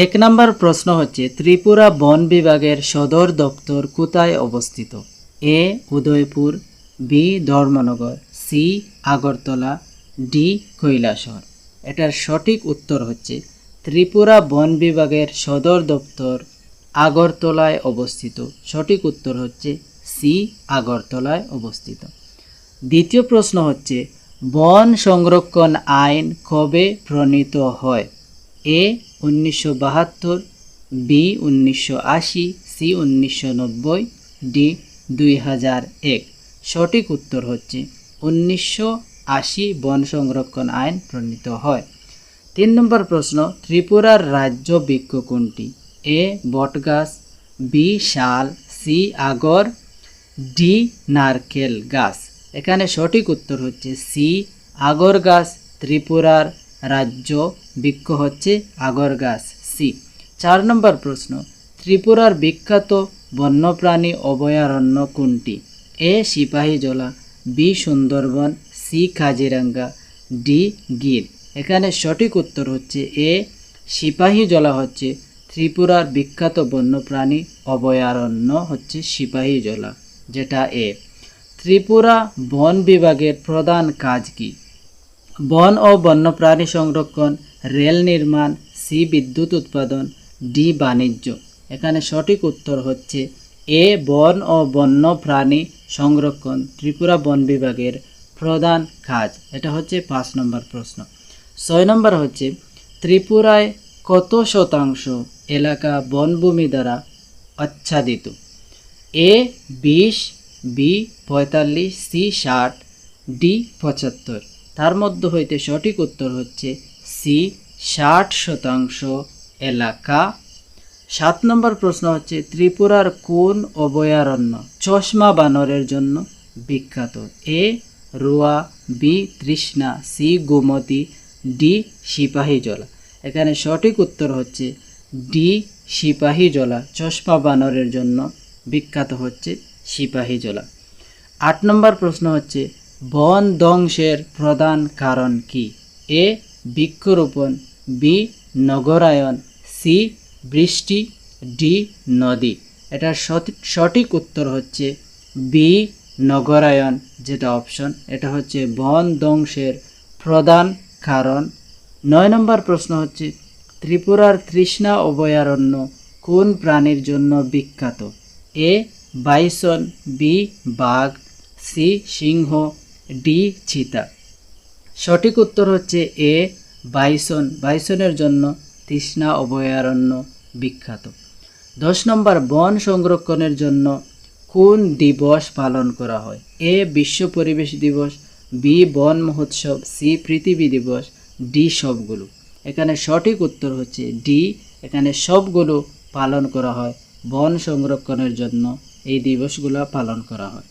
এক নম্বর প্রশ্ন হচ্ছে ত্রিপুরা বন বিভাগের সদর দপ্তর কোথায় অবস্থিত? A Udaipur, B Dharmanagar, C Agartala, D Kailashahar. এটার সঠিক উত্তর হচ্ছে ত্রিপুরা বন বিভাগের সদর দপ্তর আগরতলায় অবস্থিত। সঠিক উত্তর হচ্ছে সি আগরতলায় অবস্থিত। দ্বিতীয় প্রশ্ন হচ্ছে বন সংরক্ষণ আইন কবে প্রণীত হয়? এ 1972, বি 1980, সি 1990, ডি 2001। সঠিক উত্তর হচ্ছে 1980 বন সংরক্ষণ আইন প্রণীত হয়। 3 নম্বর প্রশ্ন ত্রিপুরার রাজ্য বৃক্ষ কোনটি? এ বটগাছ, বি শাল, সি আগর, ডি নারকেল গাছ। এখানে সঠিক উত্তর হচ্ছে সি আগর গাছ। ত্রিপুরার রাজ্য বৃক্ষ হচ্ছে আগর গাছ, সি। 4 নম্বর প্রশ্ন ত্রিপুরার বিখ্যাত বন্যপ্রাণী অভয়ারণ্য কোনটি? A Sepahijala, B Sundarban, C Kaziranga, D Gir. এখানে সঠিক উত্তর হচ্ছে এ সিপাহীজলা হচ্ছে ত্রিপুরার বিখ্যাত বন্যপ্রাণী অভয়ারণ্য হচ্ছে সিপাহীজলা, যেটা এ। ত্রিপুরা বন বিভাগের প্রধান কাজ কি? বন ও বন্যপ্রাণী সংরক্ষণ, রেল নির্মাণ, সি বিদ্যুৎ উৎপাদন, ডি বাণিজ্য। এখানে সঠিক উত্তর হচ্ছে এ বন ও বন্যপ্রাণী সংরক্ষণ ত্রিপুরা বন বিভাগের প্রধান কাজ। এটা হচ্ছে 5 নম্বর প্রশ্ন। 6 নম্বর হচ্ছে ত্রিপুরায় কত শতাংশ এলাকা বনভূমি দ্বারা আচ্ছাদিত? এ 20, বি 45, সি 60, ডি 75। তার মধ্যে হইতে সঠিক উত্তর হচ্ছে সি 60% এলাকা। 7 নম্বর প্রশ্ন হচ্ছে ত্রিপুরার কোন অভয়ারণ্য চশমা বানরের জন্য বিখ্যাত? এ রুয়া, বি তৃষ্ণা, সি গোমতী, ডি সিপাহীজলা। এখানে সঠিক উত্তর হচ্ছে ডি সিপাহীজলা। চশমা বানরের জন্য বিখ্যাত হচ্ছে সিপাহীজলা। 8 নম্বর প্রশ্ন হচ্ছে বন ধ্বংসের প্রধান কারণ কি? এ বৃক্ষরোপণ, বি নগরায়ন, সি বৃষ্টি, ডি নদী। এটার সঠিক উত্তর হচ্ছে বি নগরায়ন, যেটা অপশন। এটা হচ্ছে বন ধ্বংসের প্রধান কারণ। 9 নম্বর প্রশ্ন হচ্ছে ত্রিপুরার তৃষ্ণা অভয়ারণ্য কোন প্রাণীর জন্য বিখ্যাত? এ বাইসন, বি বাঘ, সি সিংহ, ডি চিতা। সঠিক উত্তর হচ্ছে এ বাইসন। বাইসনের জন্য তৃষ্ণা অভয়ারণ্য বিখ্যাত। 10 নম্বর বন সংরক্ষণের জন্য কোন দিবস পালন করা হয়? এ বিশ্ব পরিবেশ দিবস, বি বন মহোৎসব, সি পৃথিবী দিবস, ডি সবগুলো। এখানে সঠিক উত্তর হচ্ছে ডি। এখানে সবগুলো পালন করা হয়। বন সংরক্ষণের জন্য এই দিবসগুলো পালন করা হয়।